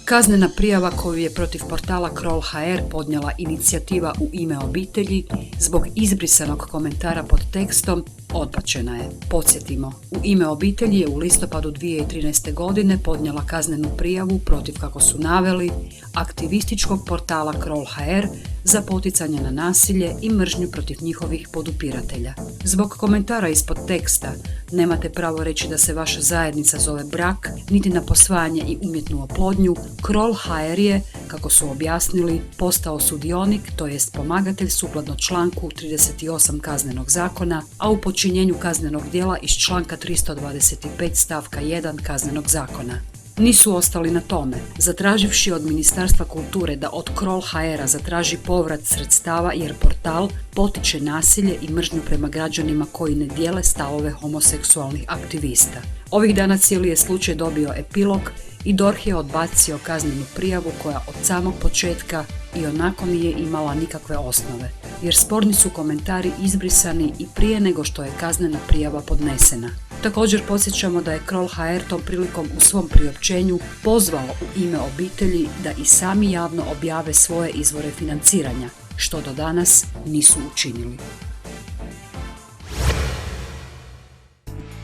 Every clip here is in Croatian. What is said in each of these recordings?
Kaznena prijava koju je protiv portala Kroll.hr podnijela inicijativa U ime obitelji zbog izbrisanog komentara pod tekstom odbačena je. Podsjetimo, U ime obitelji je u listopadu 2013. godine podnijela kaznenu prijavu protiv, kako su naveli, aktivističkog portala Kroll.hr za poticanje na nasilje i mržnju protiv njihovih podupiratelja. Zbog komentara ispod teksta nemate pravo reći da se vaša zajednica zove brak, niti na posvajanje i umjetnu oplodnju. Kroll.hr je, kako su objasnili, postao sudionik, to jest pomagatelj sukladno članku 38 Kaznenog zakona, a u počinjenju kaznenog djela iz članka 325 stavka 1 Kaznenog zakona. Nisu ostali na tome. Zatraživši od Ministarstva kulture da od Kroll.hr zatraži povrat sredstava jer portal potiče nasilje i mržnju prema građanima koji ne dijele stavove homoseksualnih aktivista. Ovih dana cijeli je slučaj dobio epilog i DORH je odbacio kaznenu prijavu koja od samog početka i onako nije imala nikakve osnove, jer sporni su komentari izbrisani i prije nego što je kaznena prijava podnesena. Također podsjećamo da je Kroll.hr tom prilikom u svom priopćenju pozvao U ime obitelji da i sami javno objave svoje izvore financiranja, što do danas nisu učinili.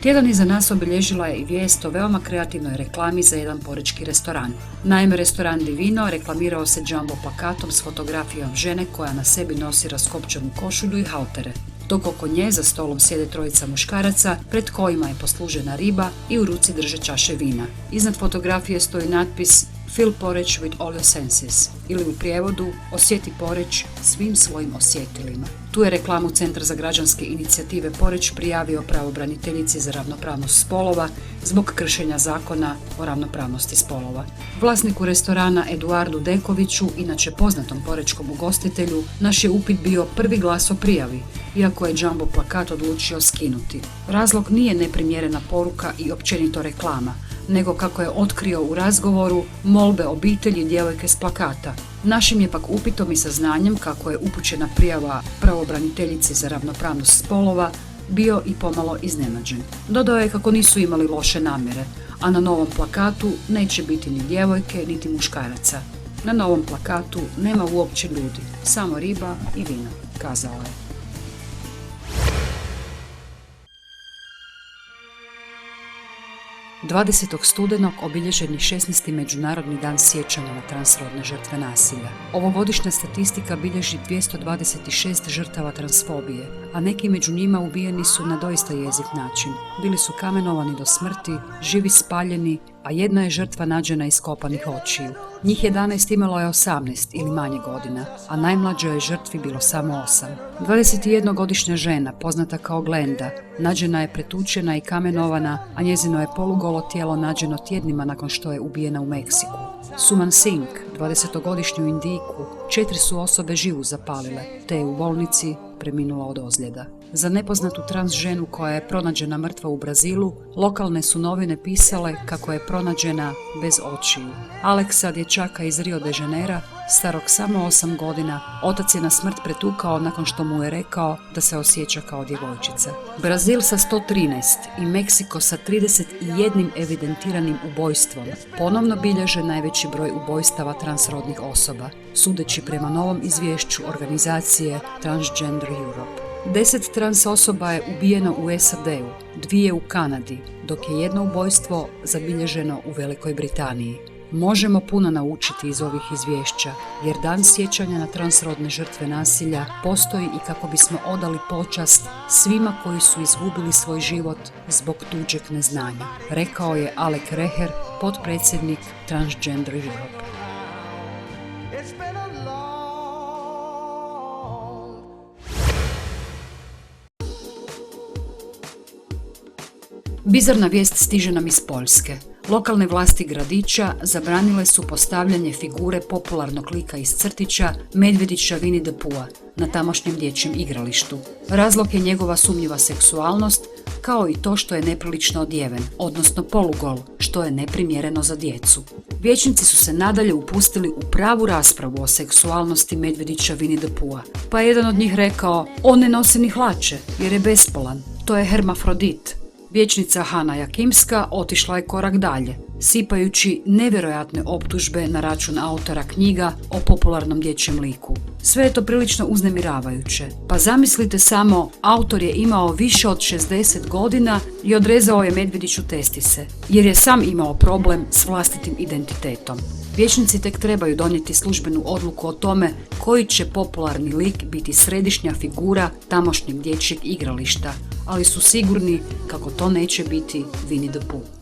Tjedan iza nas obilježila je i vijest o veoma kreativnoj reklami za jedan porečki restoran. Naime, restoran Divino reklamirao se jumbo plakatom s fotografijom žene koja na sebi nosi raskopčanu košulju i haltere, dok oko nje za stolom sjede trojica muškaraca pred kojima je poslužena riba i u ruci drže čaše vina. Iznad fotografije stoji natpis Feel porridge with all your senses, ili u prijevodu osjeti poreć svim svojim osjetilima. Tu je reklamu Centra za građanske inicijative Poreč prijavio pravobraniteljici za ravnopravnost spolova zbog kršenja zakona o ravnopravnosti spolova. Vlasniku restorana Eduardu Dekoviću, inače poznatom porečkom ugostitelju, naš je upit bio prvi glas o prijavi, iako je jumbo plakat odlučio skinuti. Razlog nije neprimjerena poruka i općenito reklama, nego, kako je otkrio u razgovoru, molbe obitelji djevojke s plakata. Našim je pak upitom i saznanjem kako je upućena prijava pravobraniteljici za ravnopravnost spolova bio i pomalo iznenađen. Dodao je kako nisu imali loše namjere, a na novom plakatu neće biti ni djevojke niti muškaraca. Na novom plakatu nema uopće ljudi, samo riba i vino, kazao je. Studenog obilježen je 16. Međunarodni dan sjećanja na transrodne žrtve nasilja. Ovogodišnja statistika bilježi 226 žrtava transfobije, a neki među njima ubijeni su na doista jeziv način. Bili su kamenovani do smrti, živi spaljeni, a jedna je žrtva nađena iskopanih očiju. Njih 11 imalo je 18 ili manje godina, a najmlađoj je žrtvi bilo samo 8. 21-godišnja žena, poznata kao Glenda, nađena je pretučena i kamenovana, a njezino je polugolo tijelo nađeno tjednima nakon što je ubijena u Meksiku. Suman Singh, 20-godišnju Indijku, 4 su osobe živu zapalile, te je u bolnici preminula od ozljeda. Za nepoznatu trans ženu koja je pronađena mrtva u Brazilu, lokalne su novine pisale kako je pronađena bez očiju. Aleksa, dječaka iz Rio de Janeira, starog samo 8 godina, otac je na smrt pretukao nakon što mu je rekao da se osjeća kao djevojčica. Brazil sa 113 i Meksiko sa 31 evidentiranim ubojstvom ponovno bilježe najveći broj ubojstava transrodnih osoba, sudeći prema novom izvješću organizacije Transgender Europe. 10 trans osoba je ubijeno u SAD-u, 2 u Kanadi, dok je jedno ubojstvo zabilježeno u Velikoj Britaniji. Možemo puno naučiti iz ovih izvješća, jer dan sjećanja na transrodne žrtve nasilja postoji i kako bismo odali počast svima koji su izgubili svoj život zbog tuđeg neznanja, rekao je Alek Reher, potpredsjednik Transgender Europe. Bizarna vijest stiže nam iz Poljske. Lokalne vlasti gradića zabranile su postavljanje figure popularnog lika iz crtića Medvjedića Winnie the Pooha na tamošnjem dječjem igralištu. Razlog je njegova sumnjiva seksualnost, kao i to što je neprilično odjeven, odnosno polugol, što je neprimjereno za djecu. Vijećnici su se nadalje upustili u pravu raspravu o seksualnosti Medvjedića Winnie the Pooha, pa je jedan od njih rekao: on ne nosi ni hlače jer je bespolan, to je hermafrodit. Vijećnica Hana Jakimska otišla je korak dalje. sipajući nevjerojatne optužbe na račun autora knjiga o popularnom dječjem liku. Sve je to prilično uznemiravajuće. Pa zamislite samo, autor je imao više od 60 godina i odrezao je Medvjediću testise, jer je sam imao problem s vlastitim identitetom. Vijećnici tek trebaju donijeti službenu odluku o tome koji će popularni lik biti središnja figura tamošnjeg dječjeg igrališta, ali su sigurni kako to neće biti Winnie the Pooh.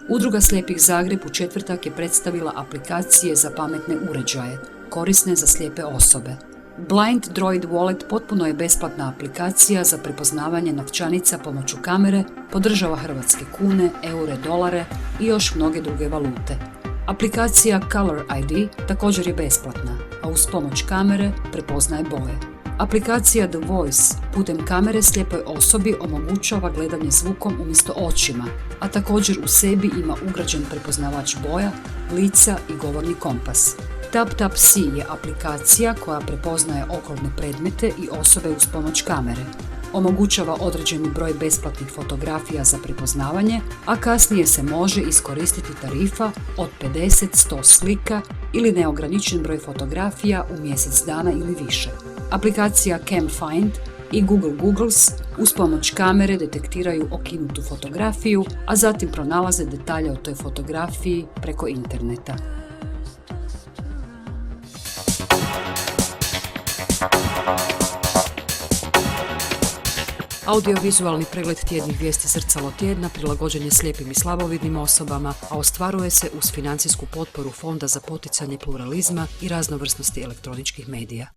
Udruga slijepih Zagreb u četvrtak je predstavila aplikacije za pametne uređaje, korisne za slijepe osobe. Blind Droid Wallet potpuno je besplatna aplikacija za prepoznavanje novčanica pomoću kamere, podržava hrvatske kune, eure, dolare i još mnoge druge valute. Aplikacija Color ID također je besplatna, a uz pomoć kamere prepoznaje boje. Aplikacija The Voice putem kamere slijepoj osobi omogućava gledanje zvukom umjesto očima, a također u sebi ima ugrađen prepoznavač boja, lica i govorni kompas. TapTapSee je aplikacija koja prepoznaje okolne predmete i osobe uz pomoć kamere. Omogućava određeni broj besplatnih fotografija za prepoznavanje, a kasnije se može iskoristiti tarifa od 50-100 slika ili neograničen broj fotografija u mjesec dana ili više. Aplikacija CamFind i Google Googles uz pomoć kamere detektiraju okinutu fotografiju, a zatim pronalaze detalje o toj fotografiji preko interneta. Audiovizualni pregled tjednih vijesti Zrcalo tjedna prilagođen je slijepim i slabovidnim osobama, a ostvaruje se uz financijsku potporu Fonda za poticanje pluralizma i raznovrsnosti elektroničkih medija.